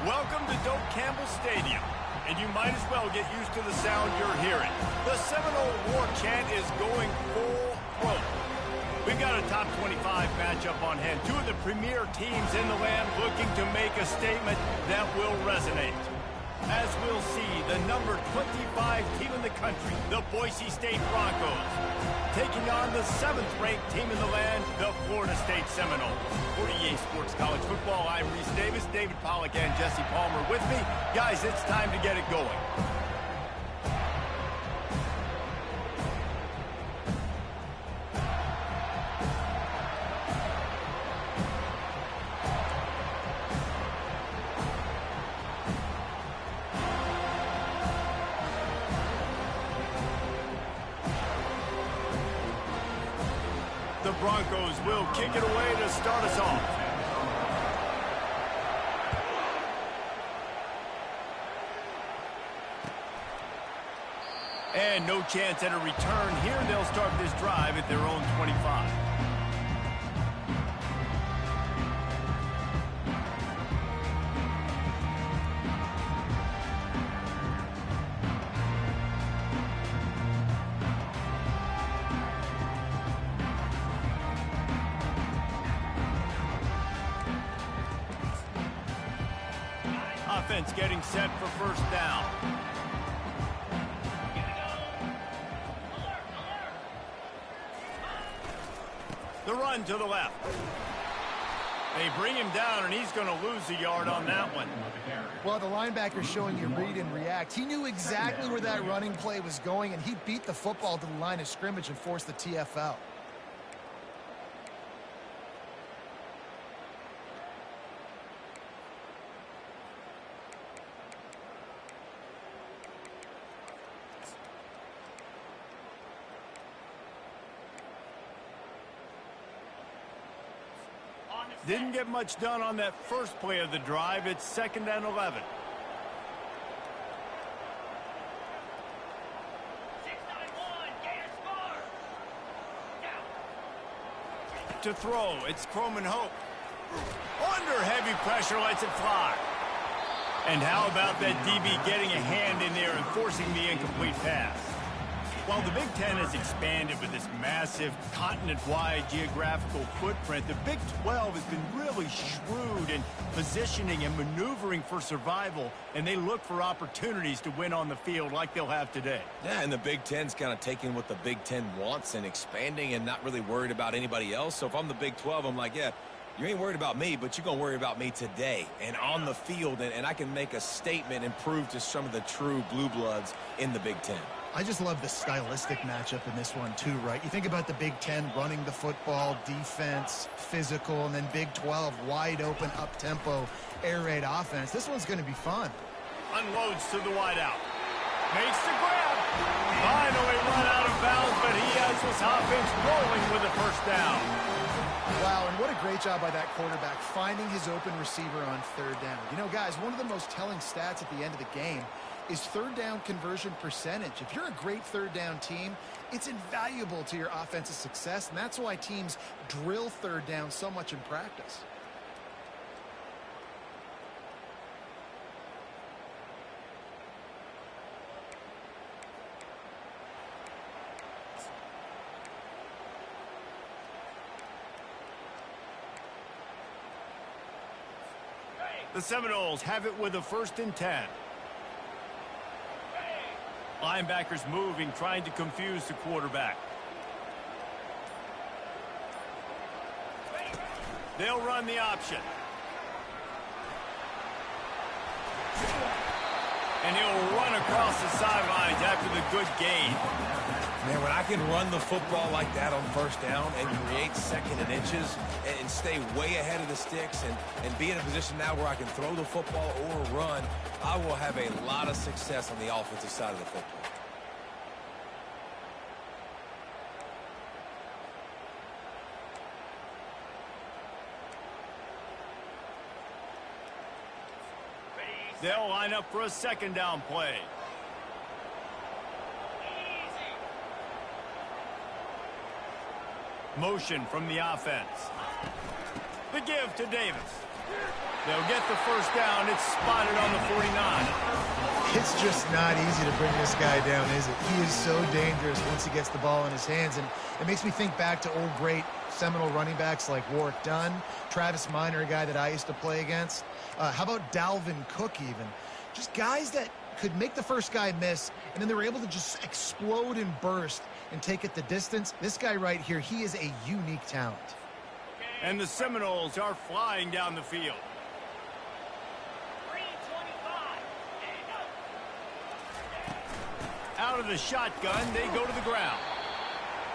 Welcome to Doak Campbell Stadium, and you might as well get used to the sound you're hearing. The Seminole War chant is going full throat. We've got a top 25 matchup on hand. Two of the premier teams in the land looking to make a statement that will resonate. As we'll see, the number 25 team in the country, the Boise State Broncos, taking on the 7th-ranked team in the land, the Florida State Seminoles. For EA Sports College Football, I'm Reese Davis, David Pollack, and Jesse Palmer with me. Guys, it's time to get it going. The Broncos will kick it away to start us off. And no chance at a return here. They'll start this drive at their own 25. Offense getting set for first down. The run to the left. They bring him down, and he's going to lose a yard on that one. Well, the linebacker's showing you read and react. He knew exactly where that running play was going, and he beat the football to the line of scrimmage and forced the TFL. Didn't get much done on that first play of the drive. It's 2nd and 11. To throw, it's Croman Hope. Under heavy pressure, lets it fly. And how about that DB getting a hand in there and forcing the incomplete pass? While the Big Ten has expanded with this massive continent-wide geographical footprint, the Big 12 has been really shrewd in positioning and maneuvering for survival, and they look for opportunities to win on the field like they'll have today. Yeah, and the Big Ten's kind of taking what the Big Ten wants and expanding and not really worried about anybody else. So if I'm the Big 12, I'm like, yeah, you ain't worried about me, but you're going to worry about me today and on the field, and I can make a statement and prove to some of the true blue bloods in the Big Ten. I just love the stylistic matchup in this one too, right? You think about the Big Ten running the football, defense, physical, and then Big 12 wide open, up-tempo, air raid offense. This one's going to be fun. Unloads to the wideout. Makes the grab. Finally run out of bounds, but he has this offense rolling with a first down. Wow, and what a great job by that quarterback finding his open receiver on 3rd down. You know, guys, one of the most telling stats at the end of the game is 3rd down conversion percentage. If you're a great 3rd down team, it's invaluable to your offensive success, and that's why teams drill 3rd down so much in practice. The Seminoles have it with a 1st and 10. Linebackers moving, trying to confuse the quarterback. They'll run the option. And he'll run across the sidelines after the good gain. Man, when I can run the football like that on 1st down and create 2nd and inches and stay way ahead of the sticks and be in a position now where I can throw the football or run, I will have a lot of success on the offensive side of the football. They'll line up for a 2nd down play. Motion from the offense. The give to Davis. They'll get the first down. It's spotted on the 49. It's just not easy to bring this guy down, is it? He is so dangerous once he gets the ball in his hands, and it makes me think back to old great Seminole running backs like Warwick Dunn, Travis Minor, a guy that I used to play against. How about Dalvin Cook even? Just guys that could make the first guy miss, and then they were able to just explode and burst and take it the distance. This guy right here, he is a unique talent. And the Seminoles are flying down the field. Out of the shotgun, they go to the ground.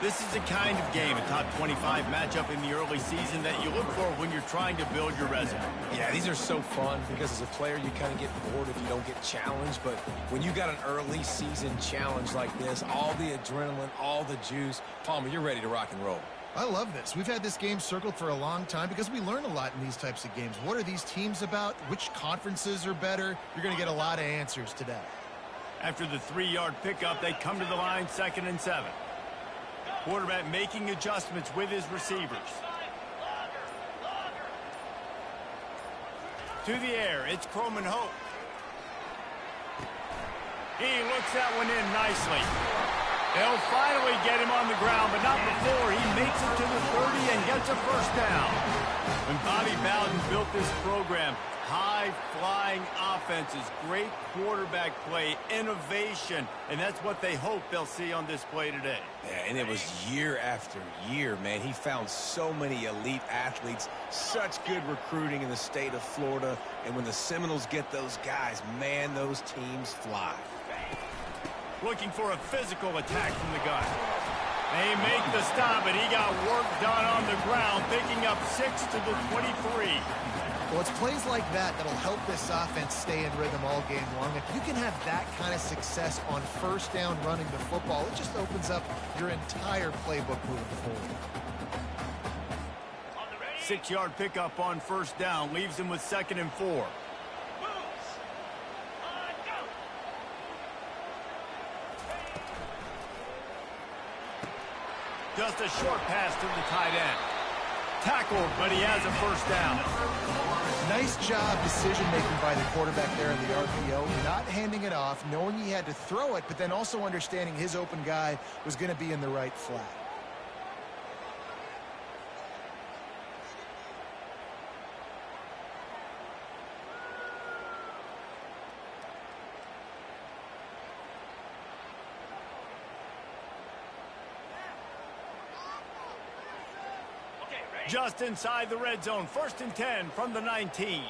This is the kind of game, a top 25 matchup in the early season, that you look for when you're trying to build your resume. Yeah, these are so fun because as a player, you kind of get bored if you don't get challenged. But when you got an early season challenge like this, all the adrenaline, all the juice, Palmer, you're ready to rock and roll. I love this. We've had this game circled for a long time because we learn a lot in these types of games. What are these teams about? Which conferences are better? You're going to get a lot of answers today. After the 3-yard pickup, they come to the line, 2nd and 7. Quarterback making adjustments with his receivers. To the air, it's Croman Hope. He looks that one in nicely. They'll finally get him on the ground, but not before he makes it to the 30 and gets a first down. When Bobby Bowden built this program, high-flying offenses, great quarterback play, innovation, and that's what they hope they'll see on display today. Yeah, and it was year after year, man. He found so many elite athletes, such good recruiting in the state of Florida, and when the Seminoles get those guys, man, those teams fly. Looking for a physical attack from the gun. They make the stop, and he got work done on the ground, picking up 6 to the 23. Well, it's plays like that that'll help this offense stay in rhythm all game long. If you can have that kind of success on first down running the football, it just opens up your entire playbook moving forward. 6-yard pickup on first down leaves him with 2nd and 4. Just a short pass to the tight end. Tackled, but he has a first down. Nice job decision-making by the quarterback there in the RPO, not handing it off, knowing he had to throw it, but then also understanding his open guy was going to be in the right flat. Just inside the red zone, 1st and 10 from the 19.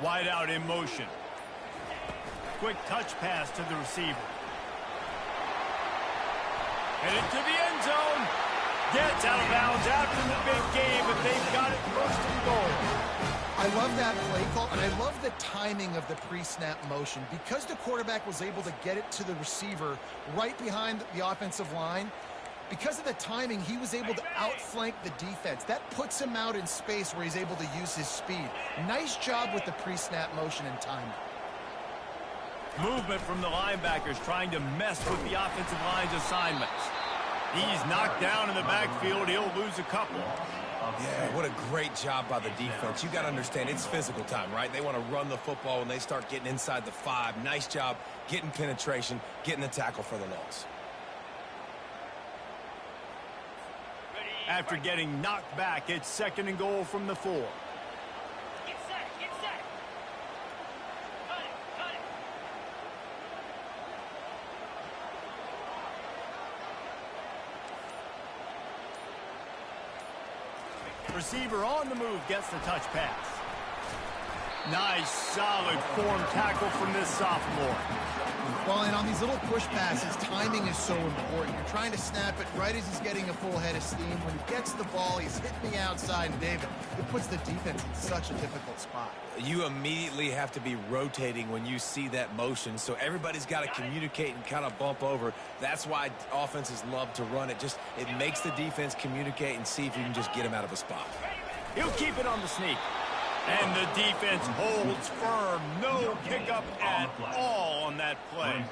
Wide out in motion. Quick touch pass to the receiver. Headed to the end zone. Gets out of bounds after the big game, but they've got it 1st and goal. I love that play call, and I love the timing of the pre-snap motion. Because the quarterback was able to get it to the receiver right behind the offensive line, because of the timing, he was able to outflank the defense. That puts him out in space where he's able to use his speed. Nice job with the pre-snap motion and timing. Movement from the linebackers trying to mess with the offensive line's assignments. He's knocked down in the backfield. He'll lose a couple. Yeah, what a great job by the defense. You got to understand, it's physical time, right? They want to run the football when they start getting inside the 5. Nice job getting penetration, getting the tackle for the loss. After getting knocked back, it's 2nd and goal from the 4. Get set, get set. Cut it. Receiver on the move gets the touch pass. Nice, solid form tackle from this sophomore. Well, and on these little push passes, timing is so important. You're trying to snap it right as he's getting a full head of steam. When he gets the ball, he's hitting the outside, and David, it puts the defense in such a difficult spot. You immediately have to be rotating when you see that motion, so everybody's got to communicate and kind of bump over. That's why offenses love to run it. Just it makes the defense communicate and see if you can just get him out of a spot. He'll keep it on the sneak. And the defense holds firm. No pickup at all on that play.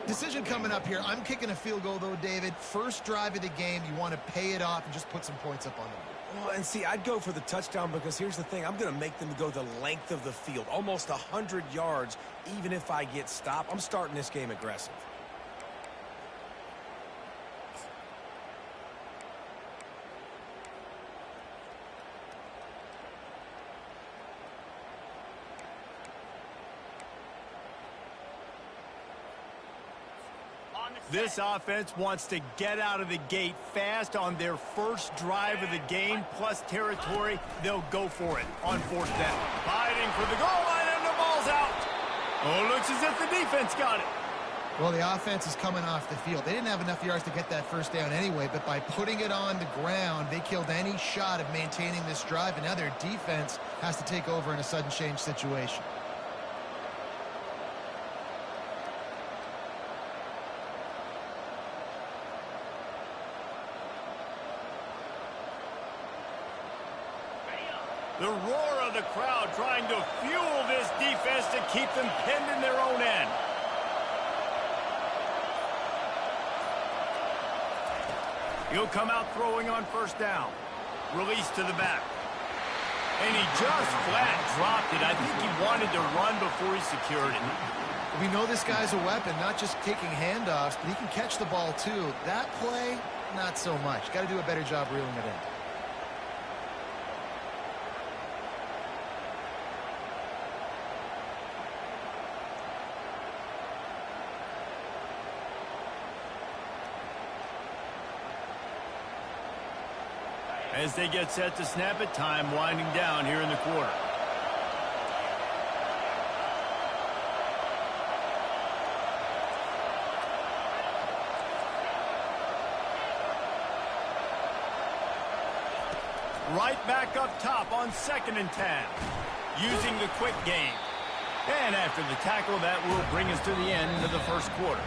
Decision coming up here. I'm kicking a field goal, though, David. First drive of the game, you want to pay it off and just put some points up on the board. Well, and see, I'd go for the touchdown because here's the thing. I'm going to make them go the length of the field, almost 100 yards, even if I get stopped. I'm starting this game aggressive. This offense wants to get out of the gate fast on their first drive of the game, plus territory. They'll go for it on fourth down. Fighting for the goal line, and the ball's out. Oh, looks as if the defense got it. Well, the offense is coming off the field. They didn't have enough yards to get that first down anyway, but by putting it on the ground, they killed any shot of maintaining this drive, and now their defense has to take over in a sudden change situation. The roar of the crowd trying to fuel this defense to keep them pinned in their own end. He'll come out throwing on first down. Release to the back. And he just flat dropped it. I think he wanted to run before he secured it. We know this guy's a weapon, not just taking handoffs, but he can catch the ball too. That play, not so much. Got to do a better job reeling it in. As they get set to snap it, time winding down here in the quarter. Right back up top on 2nd and 10. Using the quick game. And after the tackle, that will bring us to the end of the first quarter.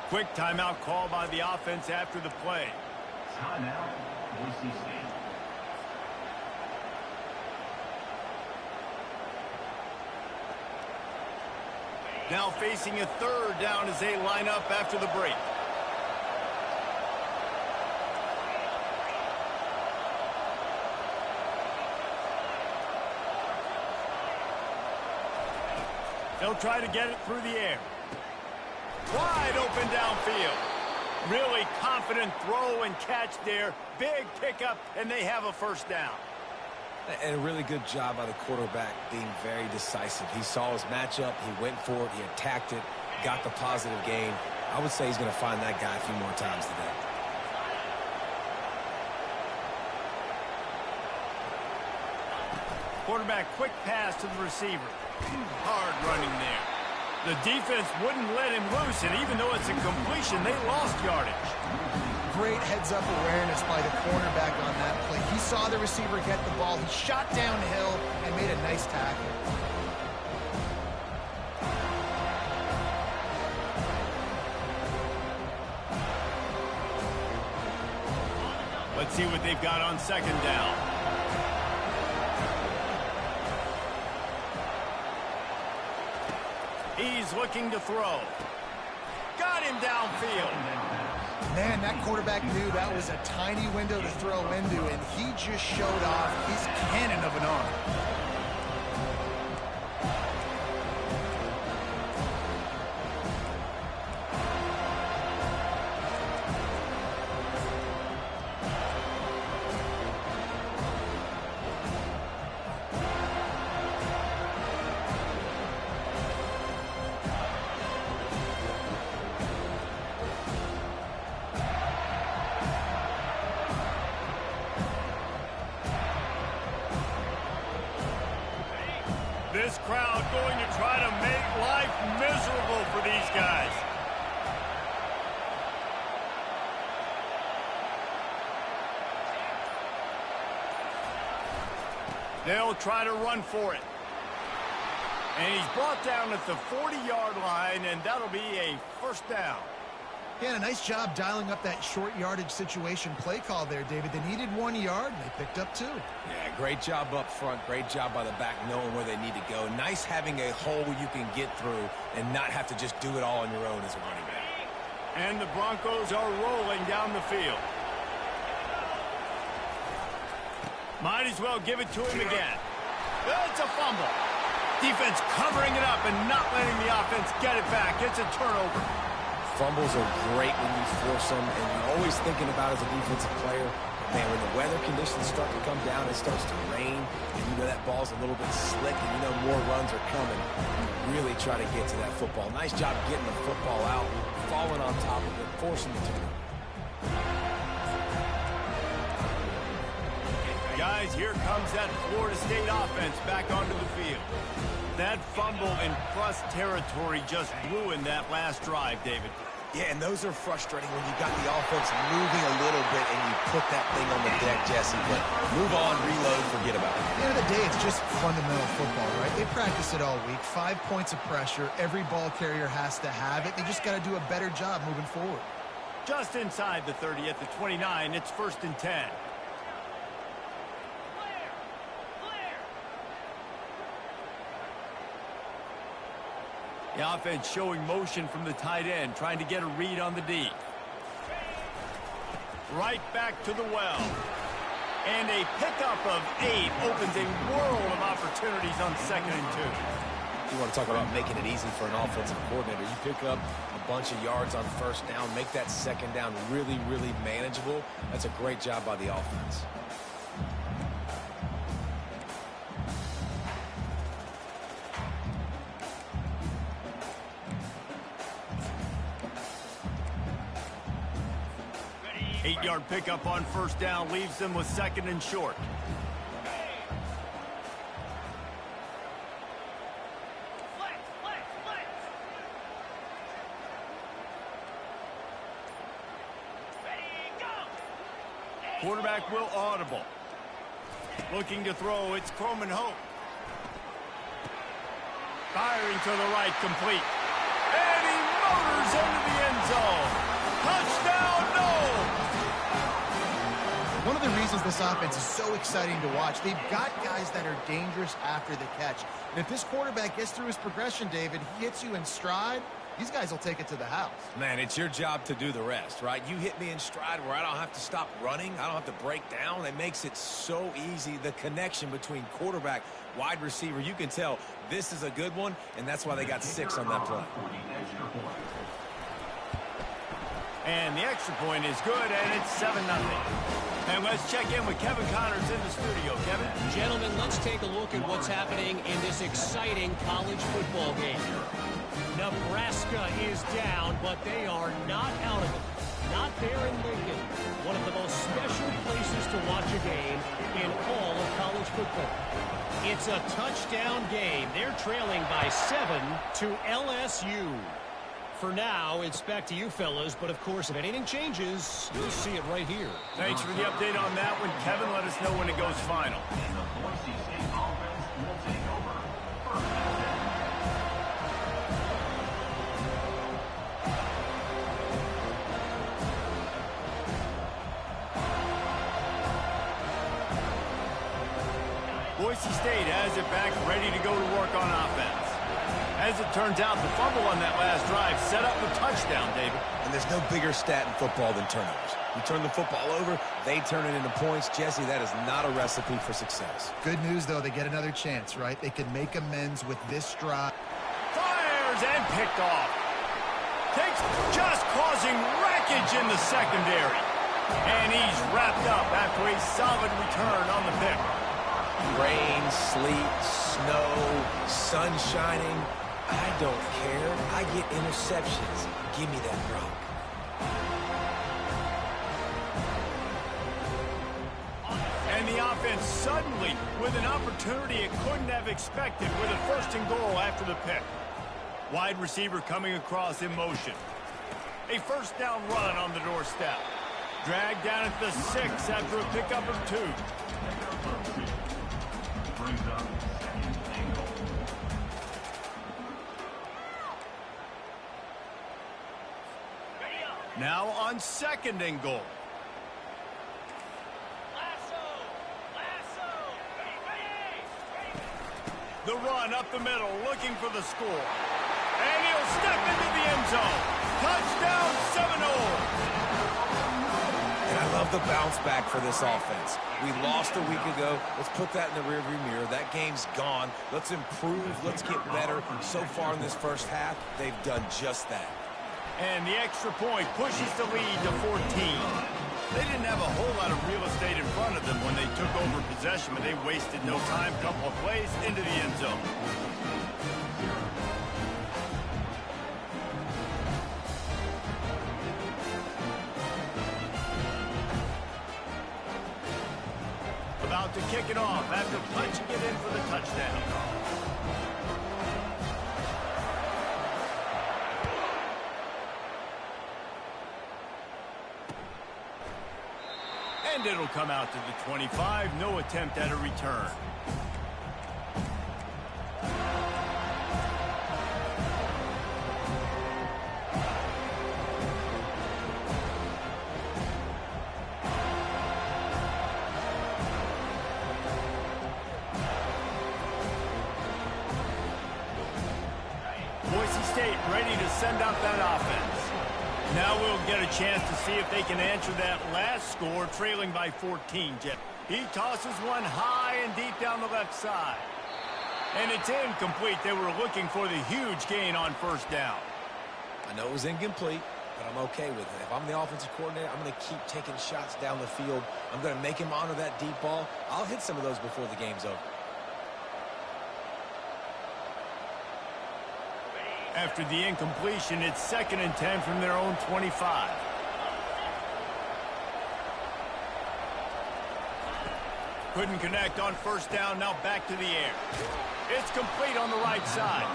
Quick timeout call by the offense after the play. Timeout, Boise State. Now facing a 3rd down as they line up after the break. They'll try to get it through the air. Wide open downfield. Really confident throw and catch there. Big pickup, and they have a first down. And a really good job by the quarterback being very decisive. He saw his matchup. He went for it. He attacked it. Got the positive gain. I would say he's going to find that guy a few more times today. Quarterback quick pass to the receiver. Hard running there. The defense wouldn't let him loose, and even though it's a completion, they lost yardage. Great heads-up awareness by the cornerback on that play. He saw the receiver get the ball. He shot downhill and made a nice tackle. Let's see what they've got on 2nd down. He's looking to throw. Got him downfield. Man, that quarterback knew that was a tiny window to throw into, and he just showed off his cannon of an arm. This crowd going to try to make life miserable for these guys. They'll try to run for it. And he's brought down at the 40-yard line, and that'll be a first down. Yeah, and a nice job dialing up that short yardage situation play call there, David. They needed 1 yard, and they picked up 2. Yeah, great job up front. Great job by the back knowing where they need to go. Nice having a hole you can get through and not have to just do it all on your own as a running back. And the Broncos are rolling down the field. Might as well give it to him again. It's a fumble. Defense covering it up and not letting the offense get it back. It's a turnover. Fumbles are great when you force them, and you're always thinking about as a defensive player, man, when the weather conditions start to come down, it starts to rain, and you know that ball's a little bit slick, and you know more runs are coming. You really try to get to that football. Nice job getting the football out, falling on top of it, forcing the turnover. Guys, here comes that Florida State offense back onto the field. That fumble in plus territory just ruined that last drive, David. Yeah, and those are frustrating when you got the offense moving a little bit and you put that thing on the deck, Jesse. But move on, reload, forget about it. At the end of the day, it's just fundamental football, right? They practice it all week. 5 points of pressure. Every ball carrier has to have it. They just got to do a better job moving forward. Just inside the 30 at the 29, it's 1st and 10. The offense showing motion from the tight end, trying to get a read on the D. Right back to the well. And a pickup of 8 opens a world of opportunities on 2nd and 2. You want to talk about making it easy for an offensive coordinator. You pick up a bunch of yards on 1st down, make that 2nd down really, really manageable. That's a great job by the offense. Eight-yard pickup on 1st down leaves them with 2nd and short. Quarterback will audible. Looking to throw, it's Coleman Hope. Firing to the right, complete. And he motors into the end zone. Touchdown, no! One of the reasons this offense is so exciting to watch, they've got guys that are dangerous after the catch. And if this quarterback gets through his progression, David, he hits you in stride, these guys will take it to the house. Man, it's your job to do the rest, right? You hit me in stride where I don't have to stop running. I don't have to break down. It makes it so easy. The connection between quarterback, wide receiver, you can tell this is a good one, and that's why they got 6 on that play. And the extra point is good, and it's 7-0. And let's check in with Kevin Connors in the studio. Kevin? Gentlemen, let's take a look at what's happening in this exciting college football game. Nebraska is down, but they are not out of it. Not there in Lincoln, one of the most special places to watch a game in all of college football. It's a touchdown game. They're trailing by 7 to LSU. For now, it's back to you fellas, but of course, if anything changes, you'll see it right here. Thanks for the update on that one, Kevin. Let us know when it goes final. And the Boise State offense will take over. 1st and 10. Boise State has it back, ready to go to work on offense. As it turns out, the fumble on that last drive set up the touchdown, David. And there's no bigger stat in football than turnovers. You turn the football over, they turn it into points. Jesse, that is not a recipe for success. Good news, though, they get another chance, right? They can make amends with this drive. Fires and picked off. Takes just causing wreckage in the secondary. And he's wrapped up after a solid return on the pick. Rain, sleet, snow, sun shining. I don't care. I get interceptions. Give me that rock. And the offense suddenly with an opportunity it couldn't have expected with a 1st and goal after the pick. Wide receiver coming across in motion. A 1st down run on the doorstep. Dragged down at the 6 after a pickup of 2. Now on 2nd and goal. The run up the middle, looking for the score. And he'll step into the end zone. Touchdown, 7-0. And I love the bounce back for this offense. We lost a week ago. Let's put that in the rearview mirror. That game's gone. Let's improve. Let's get better. So far in this first half, they've done just that. And the extra point pushes the lead to 14. They didn't have a whole lot of real estate in front of them when they took over possession, but they wasted no time. Couple of plays into the end zone. About to kick it off after punching it in for the touchdown. And it'll come out to the 25. No attempt at a return. Boise State ready to send out that offense. Now we'll get a chance to see if they can answer that last score, trailing by 14, Jeff. He tosses one high and deep down the left side. And it's incomplete. They were looking for the huge gain on 1st down. I know it was incomplete, but I'm okay with it. If I'm the offensive coordinator, I'm going to keep taking shots down the field. I'm going to make him honor that deep ball. I'll hit some of those before the game's over. After the incompletion, it's 2nd and 10 from their own 25. Couldn't connect on 1st down, now back to the air. It's complete on the right side.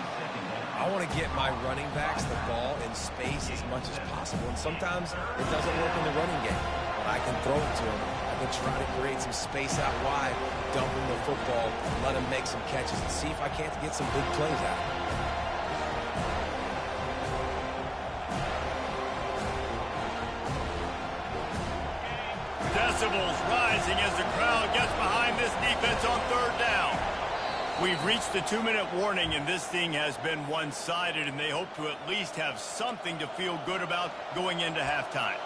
I want to get my running backs the ball in space as much as possible, and sometimes it doesn't work in the running game, but I can throw it to them. I can try to create some space out wide, dump them the football, let them make some catches, and see if I can't get some big plays out of it. Decibels rising as the crowd gets behind this defense on 3rd down. We've reached the 2-minute warning, and this thing has been one-sided, and they hope to at least have something to feel good about going into halftime.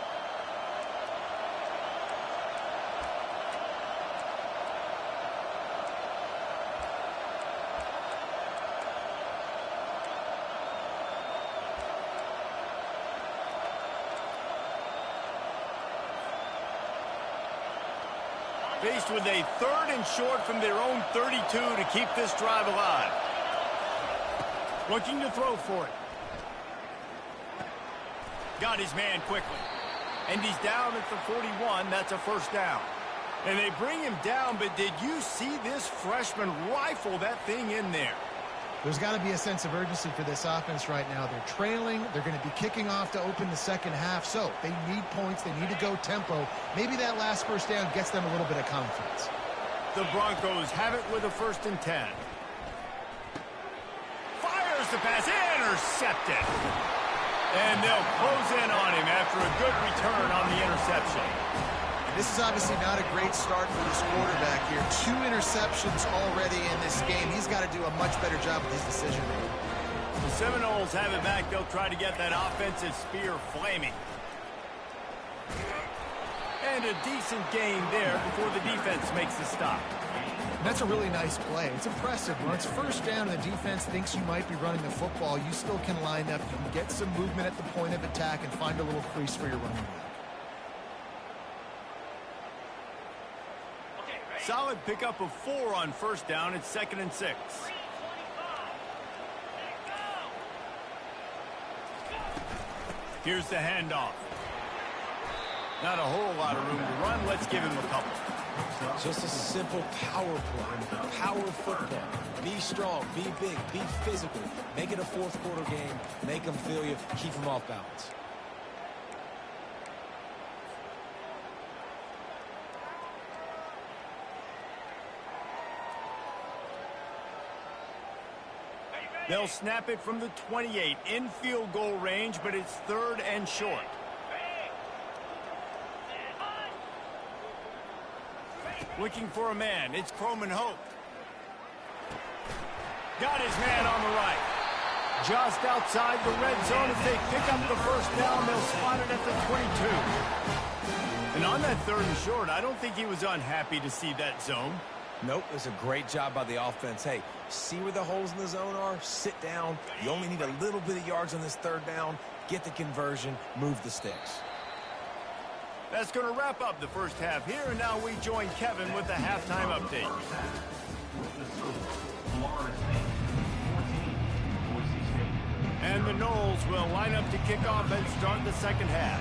Faced with a 3rd and short from their own 32 to keep this drive alive. Looking to throw for it. Got his man quickly. And he's down at the 41. That's a 1st down. And they bring him down, but did you see this freshman rifle that thing in there? There's got to be a sense of urgency for this offense right now. They're trailing. They're going to be kicking off to open the 2nd half. So they need points. They need to go tempo. Maybe that last 1st down gets them a little bit of confidence. The Broncos have it with a 1st and 10. Fires the pass. Intercepted. And they'll close in on him after a good return on the interception. This is obviously not a great start for this quarterback here. 2 interceptions already in this game. He's got to do a much better job with his decision-making. The Seminoles have it back. They'll try to get that offensive spear flaming. And a decent gain there before the defense makes the stop. And that's a really nice play. It's impressive. When it's 1st down and the defense thinks you might be running the football, you still can line up. You can get some movement at the point of attack and find a little crease for your running back. Solid pickup of 4 on 1st down. It's 2nd and 6. Here's the handoff. Not a whole lot of room to run. Let's give him a couple. Just a simple power play. Power football. Be strong. Be big. Be physical. Make it a 4th quarter game. Make them feel you. Keep them off balance. They'll snap it from the 28 in field goal range, but it's 3rd and short. Looking for a man. It's Croman Hope. Got his man on the right. Just outside the red zone as they pick up the first down. They'll spot it at the 22. And on that 3rd and short, I don't think he was unhappy to see that zone. Nope, it was a great job by the offense. Hey, see where the holes in the zone are? Sit down. You only need a little bit of yards on this 3rd down. Get the conversion. Move the sticks. That's going to wrap up the first half here, and now we join Kevin with the halftime update. And the Noles will line up to kick off and start the second half.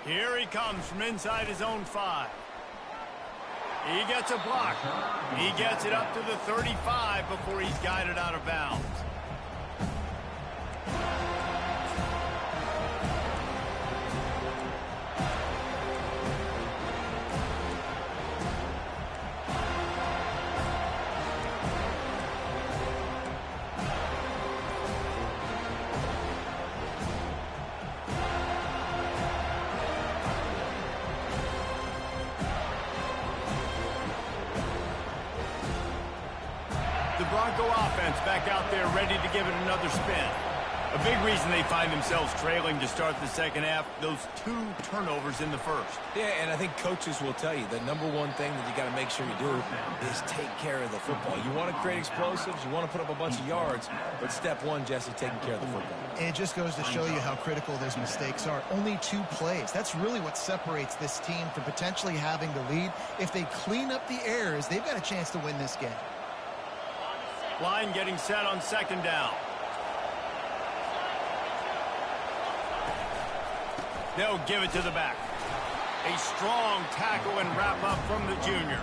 Here he comes from inside his own 5. He gets a block. He gets it up to the 35 before he's guided out of bounds. The Bronco offense back out there ready to give it another spin. A big reason they find themselves trailing to start the second half, those 2 turnovers in the first. Yeah, and I think coaches will tell you the number one thing that you got to make sure you do is take care of the football. You want to create explosives, you want to put up a bunch of yards, but step 1, Jesse, taking care of the football. And it just goes to show you how critical those mistakes are. Only 2 plays. That's really what separates this team from potentially having the lead. If they clean up the errors, they've got a chance to win this game. Line getting set on 2nd down. They'll give it to the back. A strong tackle and wrap up from the junior.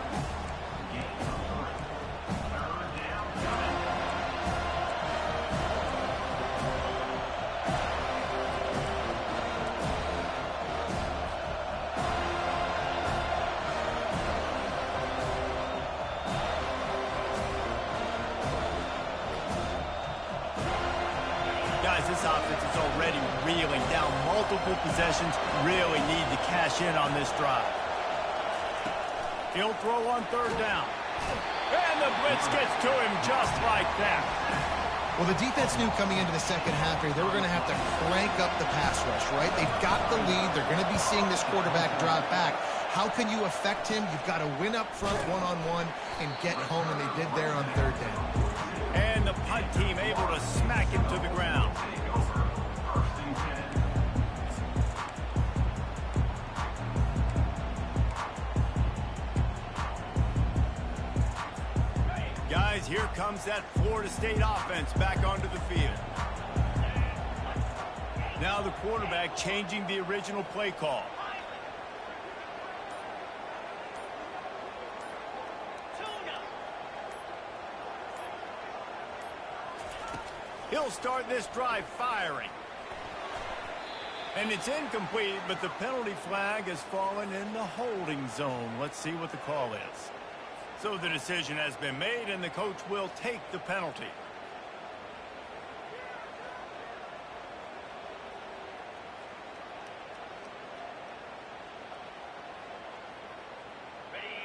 Guys, this offense is already reeling down multiple possessions. Really need to cash in on this drive. He'll throw on 3rd down. And the blitz gets to him just like that. Well, the defense knew coming into the second half here, they were going to have to crank up the pass rush, right? They've got the lead. They're going to be seeing this quarterback drop back. How can you affect him? You've got to win up front one-on-one and get home, and they did there on 3rd down. And the punt team able to smack him to the ground. Guys, here comes that Florida State offense back onto the field. Now the quarterback changing the original play call. He'll start this drive firing. And it's incomplete, but the penalty flag has fallen in the holding zone. Let's see what the call is. So the decision has been made, and the coach will take the penalty.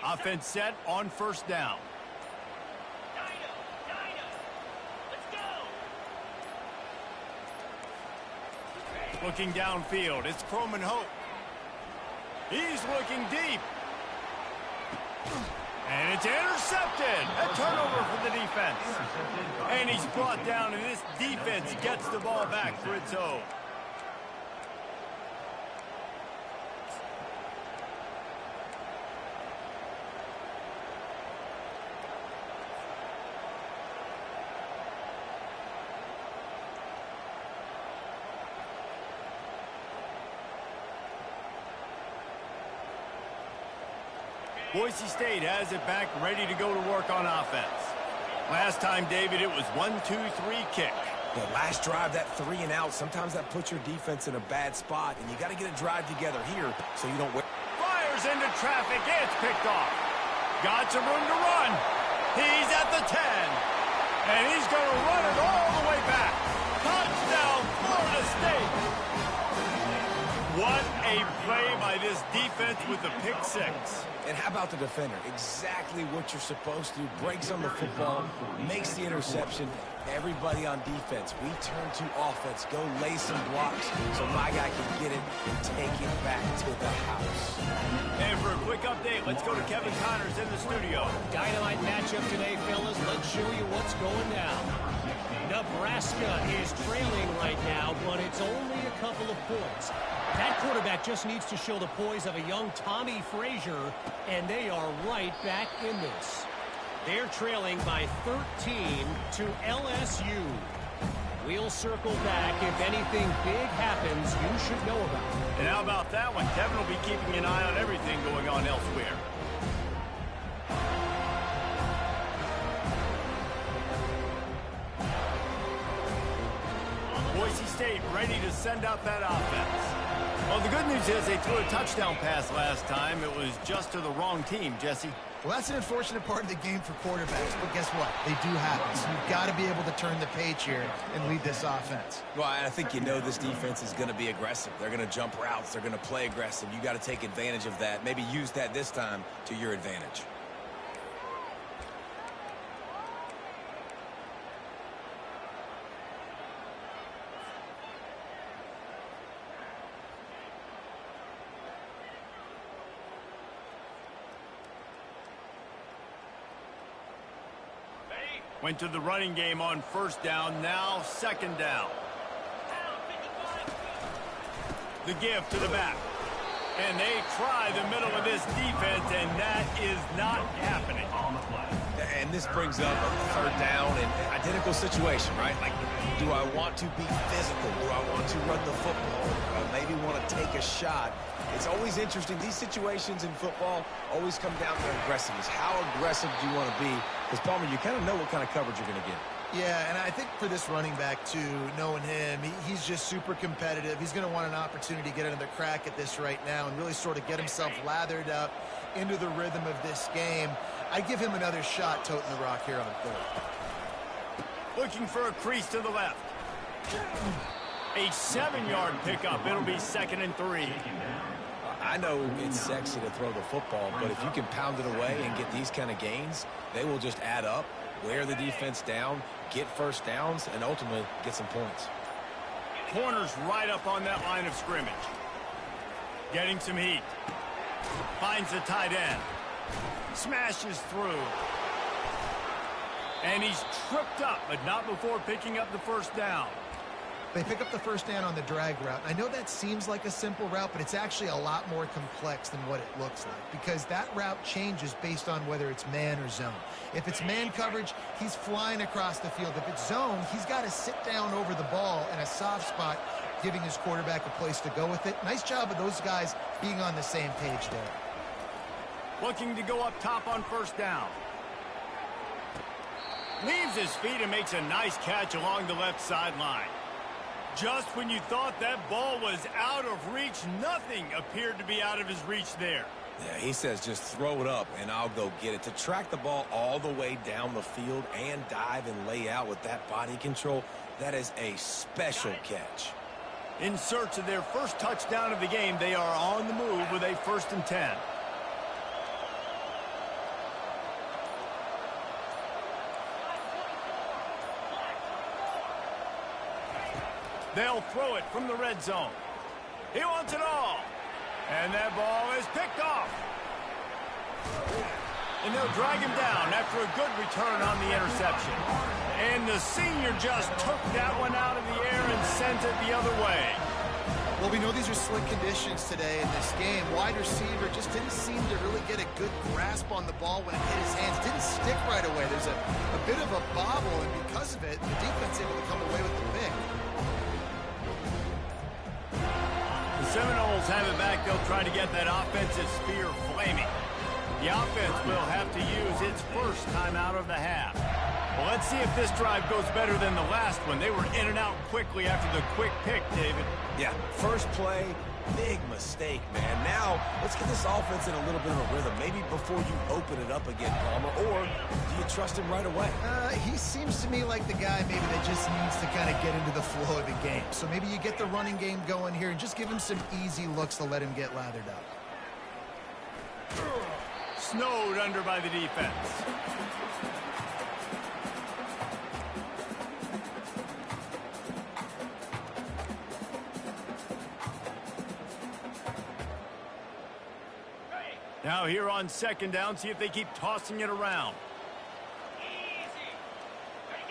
Offense set on 1st down. Looking downfield, it's Croman Hope. He's looking deep. And it's intercepted. A turnover for the defense. And he's brought down, and this defense gets the ball back for its own. Boise State has it back, ready to go to work on offense. Last time, David, it was 1-2-3 kick. The last drive, that 3 and out, sometimes that puts your defense in a bad spot, and you got to get a drive together here so you don't wait. Fires into traffic. It's picked off. Got some room to run. He's at the 10. And he's going to run it all the way back. Touchdown, What a play by this defense with the pick six. And how about the defender? Exactly what you're supposed to do. Breaks on the football, makes the interception. Everybody on defense, we turn to offense. Go lay some blocks so my guy can get it and take it back to the house. And for a quick update, let's go to Kevin Connors in the studio. Dynamite matchup today, fellas. Let's show you what's going down. Nebraska is trailing right now, but it's only a couple of points. That quarterback just needs to show the poise of a young Tommy Frazier, and they are right back in this. They're trailing by 13 to LSU. We'll circle back. If anything big happens, you should know about it. And how about that one? Kevin will be keeping an eye on everything going on elsewhere. Boise State ready to send out that offense. Well, the good news is they threw a touchdown pass last time. It was just to the wrong team, Jesse. Well, that's an unfortunate part of the game for quarterbacks, but guess what? They do happen. So you've got to be able to turn the page here and lead this offense. Well, I think this defense is going to be aggressive. They're going to jump routes. They're going to play aggressive. You got to take advantage of that. Maybe use that this time to your advantage. Went to the running game on first down, now second down. The give to the back. And they try the middle of this defense, and that is not happening. And this brings up a third down and identical situation, right? Like, do I want to be physical? Do I want to run the football? Do I maybe want to take a shot? It's always interesting. These situations in football always come down to aggressiveness. How aggressive do you want to be? Because, Palmer, you kind of know what kind of coverage you're going to get. Yeah, and I think for this running back, too, knowing him, he's just super competitive. He's going to want an opportunity to get another crack at this right now and really sort of get himself lathered up into the rhythm of this game. I give him another shot toting the rock here on third. Looking for a crease to the left. A 7-yard pickup. It'll be 2nd and 3. I know it's sexy to throw the football, but if you can pound it away and get these kind of gains, they will just add up, wear the defense down, get first downs, and ultimately get some points. Corners right up on that line of scrimmage. Getting some heat. Finds the tight end. Smashes through. And he's tripped up, but not before picking up the first down. They pick up the first down on the drag route. I know that seems like a simple route, but it's actually a lot more complex than what it looks like because that route changes based on whether it's man or zone. If it's man coverage, he's flying across the field. If it's zone, he's got to sit down over the ball in a soft spot, giving his quarterback a place to go with it. Nice job of those guys being on the same page there. Looking to go up top on first down. Leaves his feet and makes a nice catch along the left sideline. Just when you thought that ball was out of reach, nothing appeared to be out of his reach there. Yeah, he says just throw it up and I'll go get it. To track the ball all the way down the field and dive and lay out with that body control, that is a special catch. In search of their first touchdown of the game, they are on the move with a 1st and 10. They'll throw it from the red zone. He wants it all. And that ball is picked off. And they'll drag him down after a good return on the interception. And the senior just took that one out of the air and sent it the other way. Well, we know these are slick conditions today in this game. Wide receiver just didn't seem to really get a good grasp on the ball when it hit his hands. Didn't stick right away. There's a bit of a bobble, and because of it, the defense able to come away with the pick. The Seminoles have it back. They'll try to get that offensive spear flaming. The offense will have to use its first time out of the half. Well, let's see if this drive goes better than the last one. They were in and out quickly after the quick pick, David. Yeah, first play, Big mistake, man. Now, let's get this offense in a little bit of a rhythm. Maybe before you open it up again, Palmer, or do you trust him right away? He seems to me like the guy maybe that just needs to kind of get into the flow of the game. So maybe you get the running game going here and just give him some easy looks to let him get lathered up. Snowed under by the defense. Now here on second down, see if they keep tossing it around. Easy. Ready,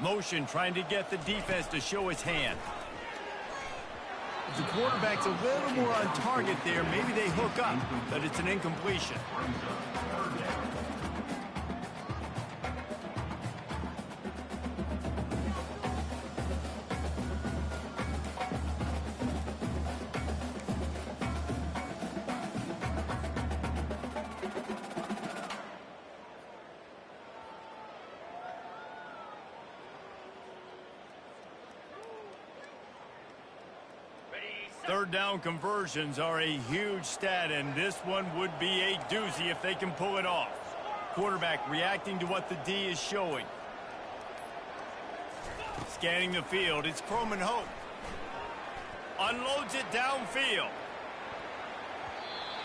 go. Motion trying to get the defense to show his hand. If the quarterback's a little more on target there, maybe they hook up, but it's an incompletion. Third down conversions are a huge stat, and this one would be a doozy if they can pull it off. Quarterback reacting to what the D is showing. Scanning the field, it's Croman Hope. Unloads it downfield.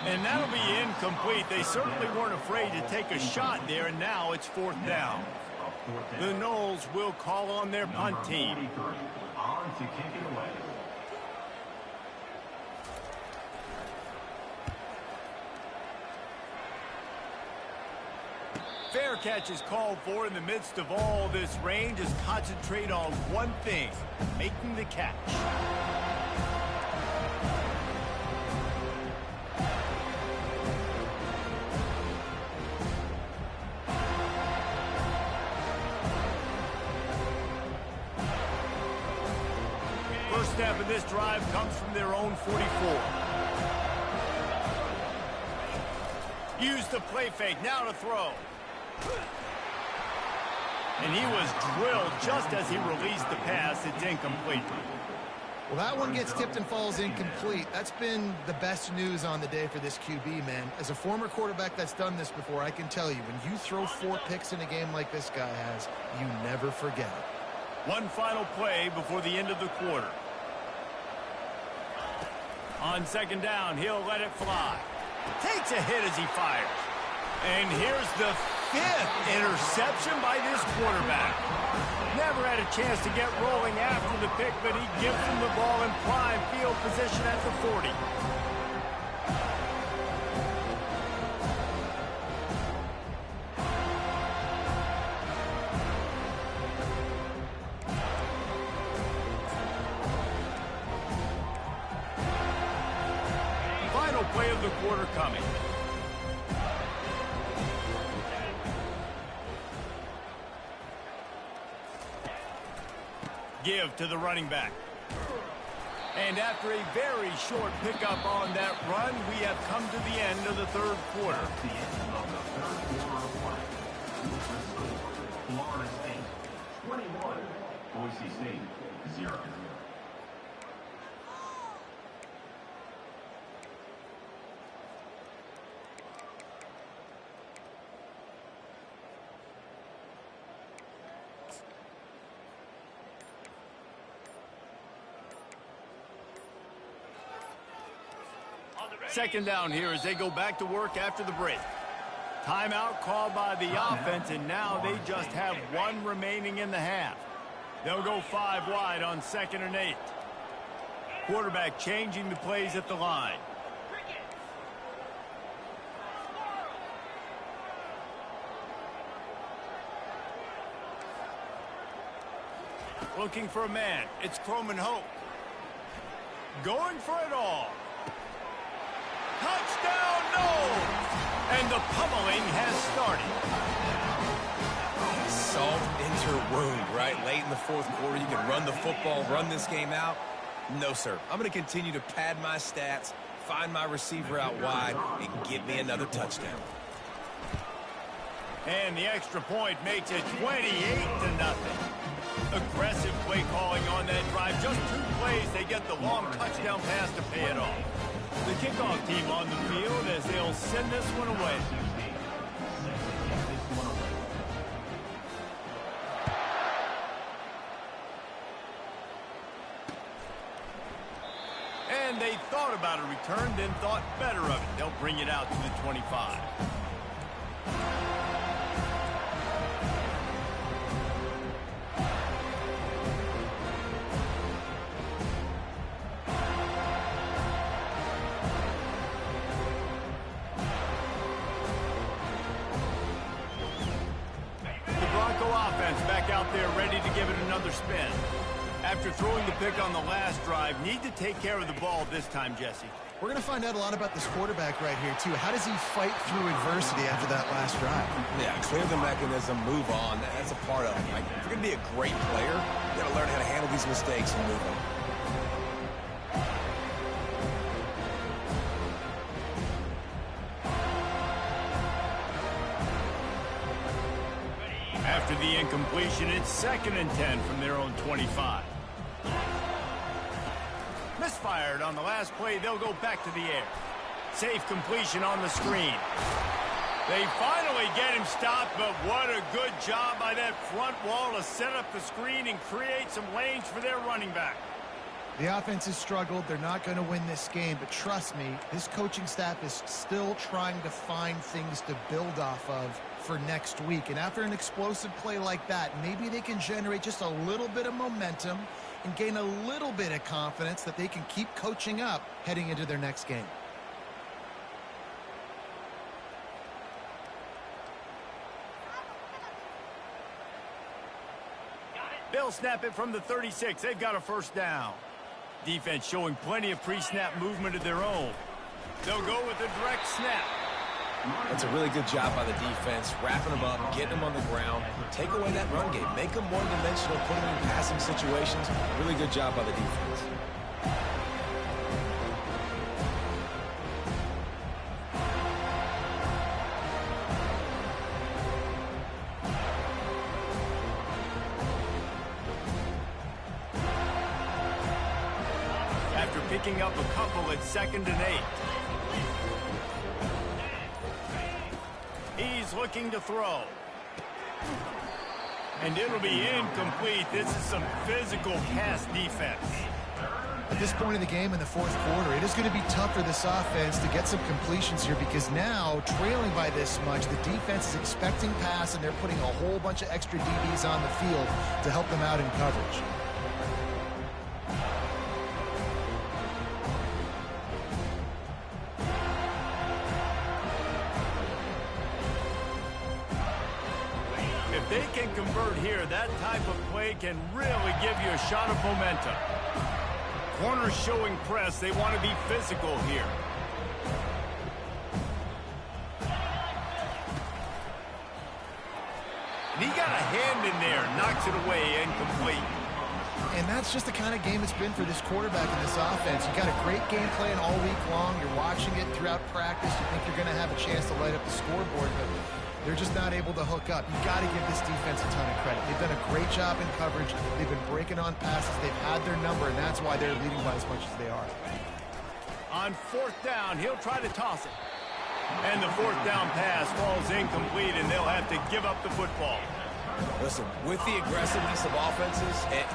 And that'll be incomplete. They certainly weren't afraid to take a shot there, and now it's fourth down. The Noles will call on their punt team. On to kick it away. Fair catch is called for in the midst of all this rain. Just concentrate on one thing, making the catch. First step of this drive comes from their own 44. Use the play fake, now to throw. And he was drilled just as he released the pass. It's incomplete. Well, that one gets tipped and falls incomplete. That's been the best news on the day for this QB, man. As a former quarterback that's done this before, I can tell you, when you throw 4 picks in a game like this guy has, you never forget it. One final play before the end of the quarter. On second down, he'll let it fly. Takes a hit as he fires. And here's the 5th interception by this quarterback. Never had a chance to get rolling after the pick, but he gives him the ball in prime field position at the 40. Final play of the quarter coming. Give to the running back. And after a very short pickup on that run, we have come to the end of the third quarter. The end of the third quarter of play. Florida State 21, Boise State 0. Second down here as they go back to work after the break. Timeout called by the offense, and now they just have 1 remaining in the half. They'll go 5 wide on 2nd and 8. Quarterback changing the plays at the line. Looking for a man. It's Croman Hope. Going for it all. Touchdown, no! And the pummeling has started. Salt into wound, right? Late in the fourth quarter, you can run the football, run this game out. No, sir. I'm going to continue to pad my stats, find my receiver out wide, and get me another touchdown. And the extra point makes it 28-0. Aggressive play calling on that drive. Just 2 get the long touchdown pass to pay it off. The kickoff team on the field as they'll send this one away. And they thought about a return, then thought better of it. They'll bring it out to the 25. Back out there ready to give it another spin. After throwing the pick on the last drive, need to take care of the ball this time, Jesse. We're going to find out a lot about this quarterback right here, too. How does he fight through adversity after that last drive? Yeah, clear the mechanism, move on. That's a part of it. Right? If you're going to be a great player, you got to learn how to handle these mistakes and move on. After the incompletion, it's 2nd and 10 from their own 25. Misfired on the last play. They'll go back to the air. Safe completion on the screen. They finally get him stopped, but what a good job by that front wall to set up the screen and create some lanes for their running back. The offense has struggled. They're not going to win this game, but trust me, this coaching staff is still trying to find things to build off of for next week. And after an explosive play like that, maybe they can generate just a little bit of momentum and gain a little bit of confidence that they can keep coaching up heading into their next game. They'll snap it from the 36. They've got a first down. Defense showing plenty of pre-snap movement of their own. They'll go with a direct snap. That's a really good job by the defense, wrapping them up, getting them on the ground, take away that run game, make them one-dimensional, put them in passing situations. Really good job by the defense. After picking up a couple at 2nd and 8. He's looking to throw. And it'll be incomplete. This is some physical pass defense. At this point in the game in the fourth quarter, it is going to be tough for this offense to get some completions here because now, trailing by this much, the defense is expecting pass and they're putting a whole bunch of extra DBs on the field to help them out in coverage. If they can convert here, that type of play can really give you a shot of momentum. Corners showing press. They want to be physical here. And he got a hand in there, knocks it away, incomplete. And that's just the kind of game it's been for this quarterback in this offense. You got a great game plan all week long. You're watching it throughout practice. You think you're going to have a chance to light up the scoreboard, but they're just not able to hook up. You got to give this defense a ton of credit. They've done a great job in coverage. They've been breaking on passes. They've had their number, and that's why they're leading by as much as they are. On 4th down, he'll try to toss it. And the 4th down pass falls incomplete, and they'll have to give up the football. Listen, with the aggressiveness of offenses and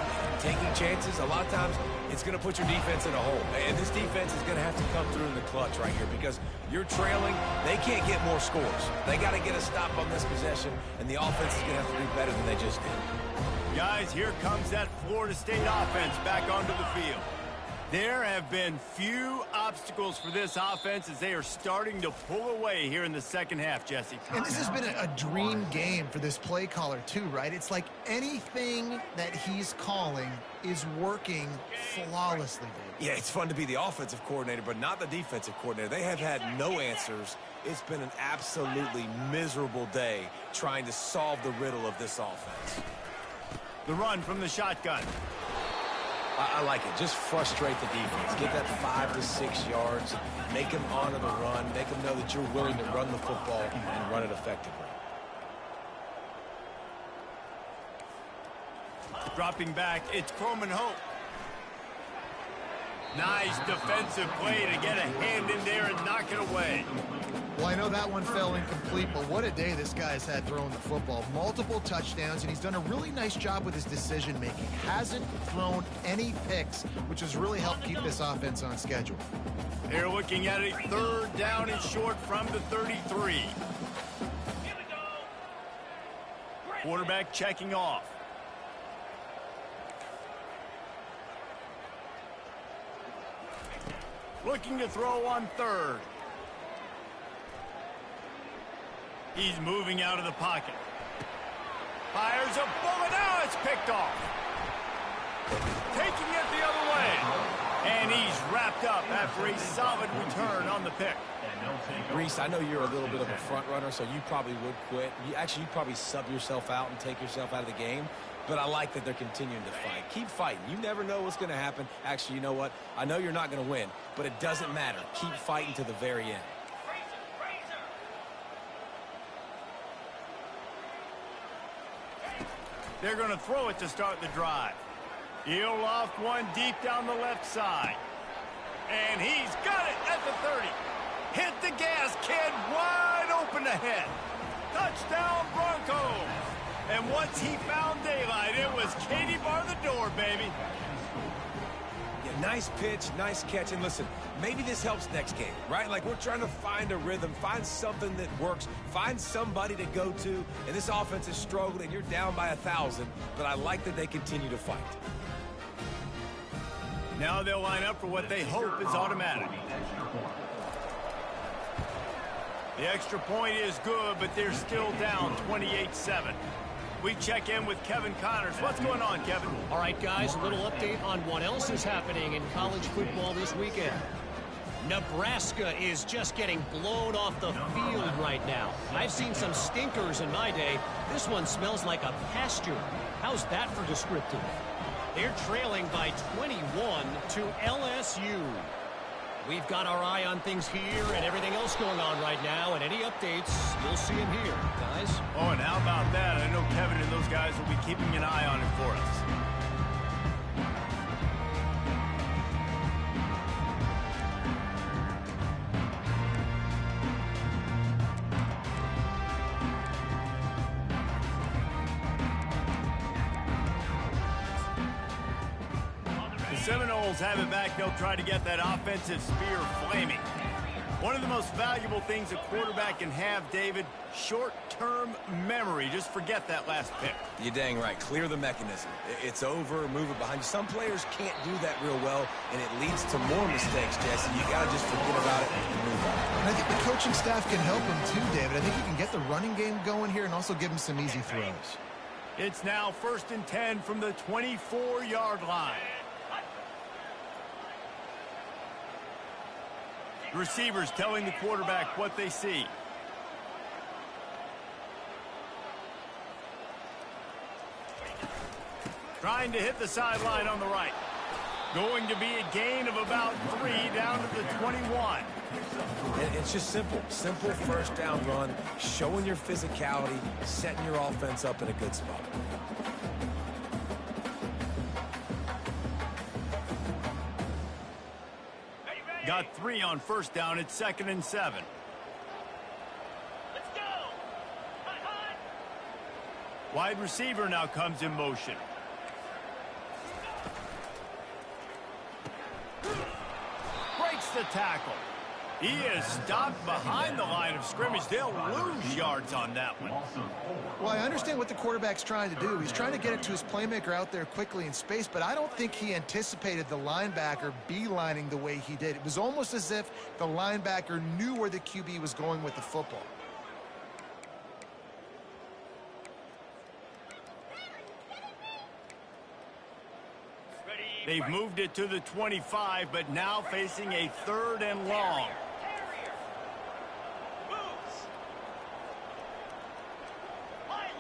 taking chances, a lot of times it's going to put your defense in a hole. And this defense is going to have to come through in the clutch right here because you're trailing. They can't get more scores. They got to get a stop on this possession, and the offense is going to have to do better than they just did. Guys, here comes that Florida State offense back onto the field. There have been few obstacles for this offense as they are starting to pull away here in the second half, Jesse. And this has been a dream game for this play caller too, right? It's like anything that he's calling is working flawlessly, Dave. Yeah, it's fun to be the offensive coordinator, but not the defensive coordinator. They have had no answers. It's been an absolutely miserable day trying to solve the riddle of this offense. The run from the shotgun. I like it. Just frustrate the defense. Get that 5 to 6 yards. Make them honor the run. Make them know that you're willing to run the football and run it effectively. Dropping back, it's Croman Hope. Nice defensive play to get a hand in there and knock it away. Well, I know that one fell incomplete, but what a day this guy's had throwing the football. Multiple touchdowns, and he's done a really nice job with his decision-making. Hasn't thrown any picks, which has really helped keep this offense on schedule. They're looking at it 3rd down and short from the 33. Here we go. Quarterback checking off. Looking to throw on 3rd. He's moving out of the pocket. Fires a bullet. Now it's picked off. Taking it the other way. And he's wrapped up after a solid return on the pick. Reese, I know you're a little bit of a front runner, so you probably would quit. You'd probably sub yourself out and take yourself out of the game. But I like that they're continuing to fight. Keep fighting. You never know what's going to happen. Actually, you know what? I know you're not going to win, but it doesn't matter. Keep fighting to the very end. They're going to throw it to start the drive. He'll loft one deep down the left side. And he's got it at the 30. Hit the gas, kid. Wide open ahead. Touchdown, Broncos. And once he found daylight, it was Katie bar the door, baby. Yeah, nice pitch, nice catch. And listen, maybe this helps next game, right? Like, we're trying to find a rhythm, find something that works, find somebody to go to. And this offense is struggling, and you're down by 1,000. But I like that they continue to fight. Now they'll line up for what they hope is automatic. The extra point is good, but they're still down 28-7. We check in with Kevin Connors. What's going on, Kevin? All right, guys, a little update on what else is happening in college football this weekend. Nebraska is just getting blown off the field right now. I've seen some stinkers in my day. This one smells like a pasture. How's that for descriptive? They're trailing by 21 to LSU. We've got our eye on things here and everything else going on right now, and any updates, you'll see them here, guys. Oh, and how about that? I know Kevin and those guys will be keeping an eye on it for us. Seminoles have it back. They'll try to get that offensive spear flaming. One of the most valuable things a quarterback can have, David, short-term memory. Just forget that last pick. You're dang right. Clear the mechanism. It's over. Move it behind you. Some players can't do that real well, and it leads to more mistakes, Jesse. You got to just forget about it and move on. And I think the coaching staff can help him too, David. I think he can get the running game going here and also give him some easy throws. It's now 1st and 10 from the 24-yard line. Receivers telling the quarterback what they see. Trying to hit the sideline on the right. Going to be a gain of about 3 down to the 21. It's just simple. Simple first down run, showing your physicality, setting your offense up in a good spot. Got 3 on first down. It's 2nd and 7. Let's go. Hot, hot. Wide receiver now comes in motion. Breaks the tackle. He is stopped behind the line of scrimmage. They'll lose yards on that one. Well, I understand what the quarterback's trying to do. He's trying to get it to his playmaker out there quickly in space, but I don't think he anticipated the linebacker beelining the way he did. It was almost as if the linebacker knew where the QB was going with the football. They've moved it to the 25, but now facing a 3rd and long. Carrier. Moves. Pilot.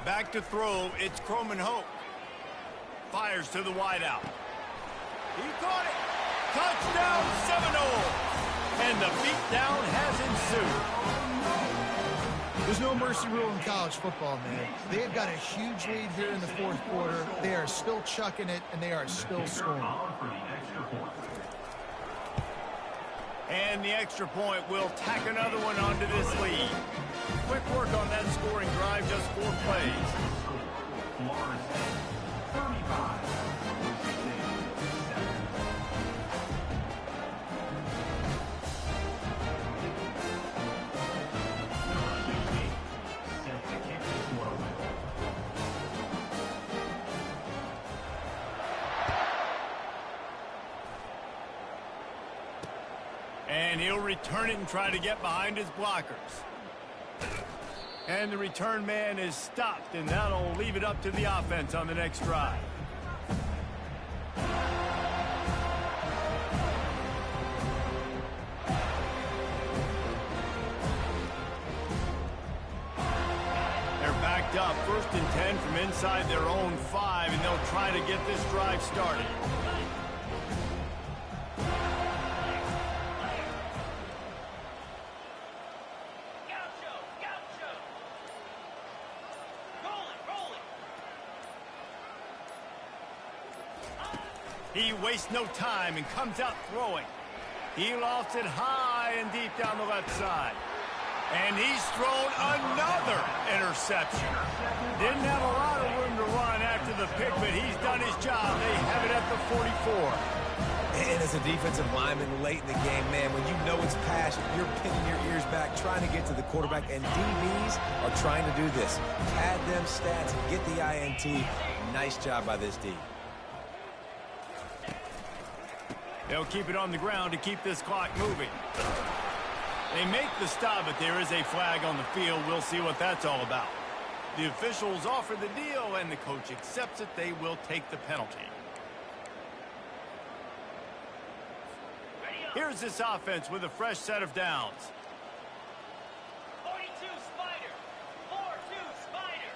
Back to throw. It's Croman Hope. Fires to the wideout. He caught it. Touchdown, Seminoles. And and the beatdown has ensued. There's no mercy rule in college football, man. They have got a huge lead here in the fourth quarter. They are still chucking it, and they are still scoring. And the extra point will tack another one onto this lead. Quick work on that scoring drive, just 4 plays. Florida State, 35. Boise State, 7. Number 60, set to kick this one away. And he'll return it and try to get behind his blockers. And the return man is stopped, and that'll leave it up to the offense on the next drive. They're backed up, 1st and 10 from inside their own 5, and they'll try to get this drive started. He wastes no time and comes out throwing. He lofts it high and deep down the left side. And he's thrown another interception. Didn't have a lot of room to run after the pick, but he's done his job. They have it at the 44. And as a defensive lineman late in the game, man, when you know it's passion, you're pinning your ears back, trying to get to the quarterback, and DBs are trying to do this. Pad them stats, get the INT. Nice job by this D. They'll keep it on the ground to keep this clock moving. They make the stop, but there is a flag on the field. We'll see what that's all about. The officials offer the deal, and the coach accepts it. They will take the penalty. Here's this offense with a fresh set of downs. 42 Spider. 4-2 Spider.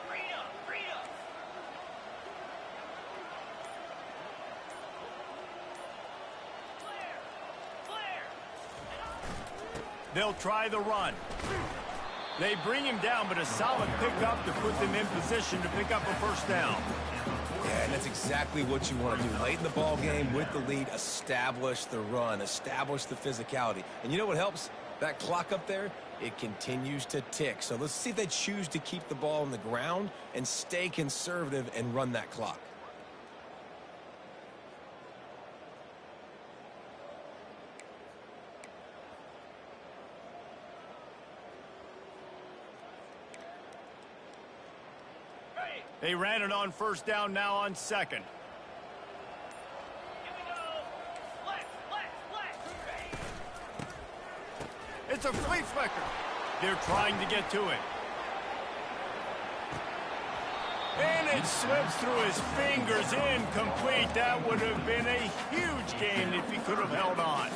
Freedom. Flare. They'll try the run. They bring him down, but a solid pickup to put them in position to pick up a 1st down. Yeah, and that's exactly what you want to do. Late in the ball game with the lead, establish the run, establish the physicality. And you know what helps? That clock up there, it continues to tick. So let's see if they choose to keep the ball on the ground and stay conservative and run that clock. They ran it on 1st down, now on 2nd. Here we go. Flex. It's a flea flicker. They're trying to get to it. And it slips through his fingers, incomplete. That would have been a huge gain if he could have held on.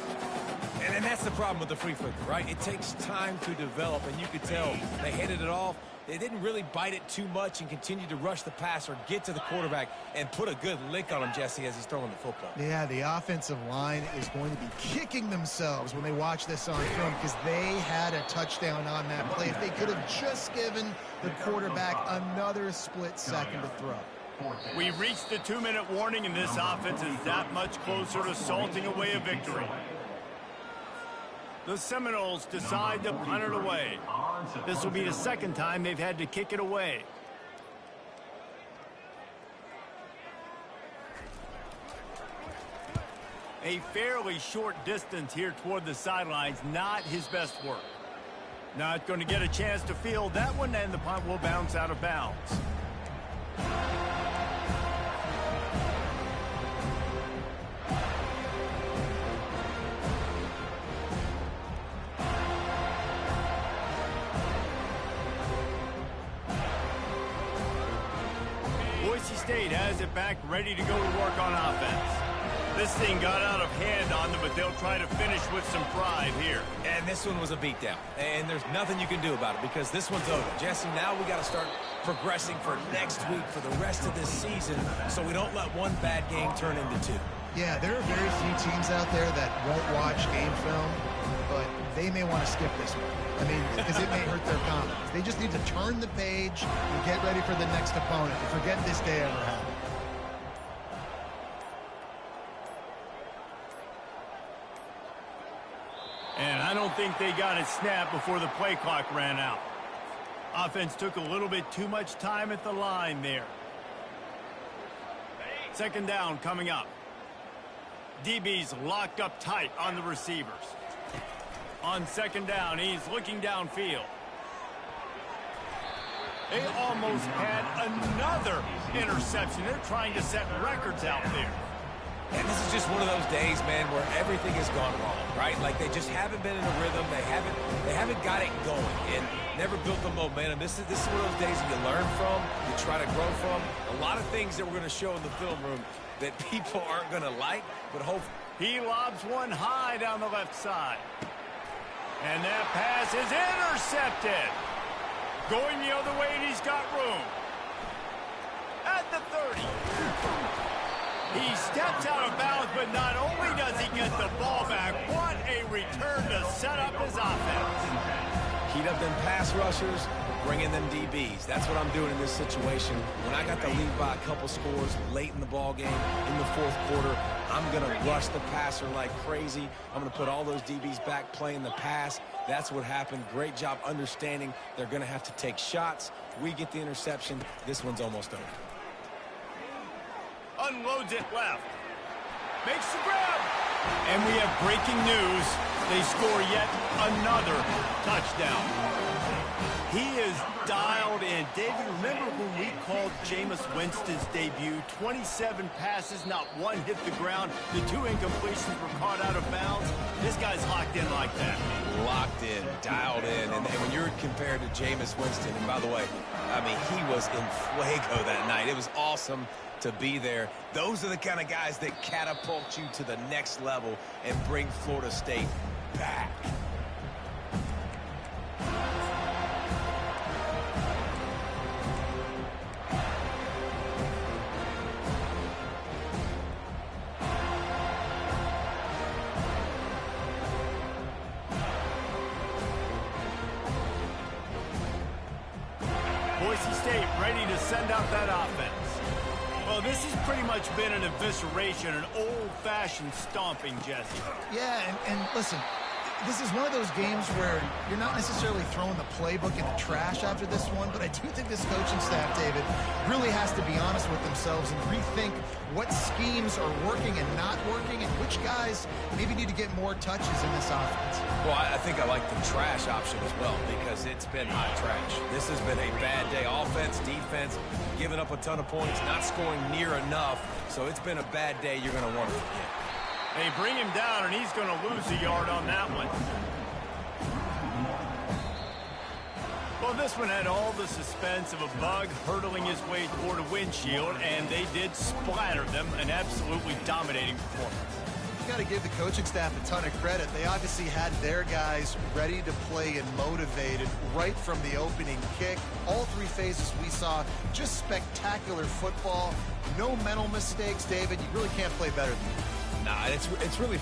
And that's the problem with the free flicker, right? It takes time to develop, and you could tell they handed it off. They didn't really bite it too much and continue to rush the pass or get to the quarterback and put a good lick on him, Jesse, as he's throwing the football. Yeah, the offensive line is going to be kicking themselves when they watch this on film because they had a touchdown on that play. If they could have just given the quarterback another split second to throw. We reached the 2-minute warning, and this offense is that much closer to salting away a victory. The Seminoles decide to punt it away. This will be the 2nd time they've had to kick it away. A fairly short distance here toward the sidelines, not his best work. Not going to get a chance to field that one, and the punt will bounce out of bounds. Boise State has it back, ready to go to work on offense. This thing got out of hand on them, but they'll try to finish with some pride here. And this one was a beatdown. And there's nothing you can do about it because this one's over. Jesse, now we got to start progressing for next week for the rest of this season so we don't let one bad game turn into 2. Yeah, there are very few teams out there that won't watch game film, but they may want to skip this one. I mean, because it may hurt their confidence. They just need to turn the page and get ready for the next opponent and forget this day ever happened. And I don't think they got it snapped before the play clock ran out. Offense took a little bit too much time at the line there. Second down coming up. DB's locked up tight on the receivers. On second down, he's looking downfield. They almost had another interception. They're trying to set records out there. And this is just one of those days, man, where everything has gone wrong, right? Like they just haven't been in a rhythm. They haven't got it going and never built the momentum. This is one of those days that you learn from, you try to grow from. A lot of things that we're going to show in the film room that people aren't going to like, but hopefully. He lobs one high down the left side. And that pass is intercepted. Going the other way, and he's got room. At the 30. He steps out of bounds, but not only does he get the ball back, what a return to set up his offense. Heat up them pass rushers, bring in them DBs. That's what I'm doing in this situation. When I got the lead by a couple scores late in the ball game, in the fourth quarter, I'm going to rush the passer like crazy. I'm going to put all those DBs back playing the pass. That's what happened. Great job understanding they're going to have to take shots. We get the interception. This one's almost over. Unloads it left. Makes the grab. And we have breaking news. They score yet another touchdown. He is dialed in. David, remember when we called Jameis Winston's debut? 27 passes, not one hit the ground. The 2 incompletions were caught out of bounds. This guy's locked in like that. Locked in, dialed in. And when you're compared to Jameis Winston, and by the way, I mean, he was in fuego that night. It was awesome to be there. Those are the kind of guys that catapult you to the next level and bring Florida State back. Boise State ready to send out that offense. Well, this has pretty much been an evisceration, an old-fashioned stomping, Jesse. Yeah, and listen, this is one of those games where you're not necessarily throwing the playbook in the trash after this one, but I do think this coaching staff, David, really has to be honest with themselves and rethink what schemes are working and not working and which guys maybe need to get more touches in this offense. Well, I think I like the trash option as well because it's been hot trash. This has been a bad day. Offense, defense, giving up a ton of points, not scoring near enough. So it's been a bad day you're going to want to forget. They bring him down, and he's going to lose a yard on that one. Well, this one had all the suspense of a bug hurtling his way toward a windshield, and they did splatter them, an absolutely dominating performance. You got to give the coaching staff a ton of credit. They obviously had their guys ready to play and motivated right from the opening kick. All 3 phases we saw, just spectacular football. No mental mistakes, David. You really can't play better than that. Nah, it's really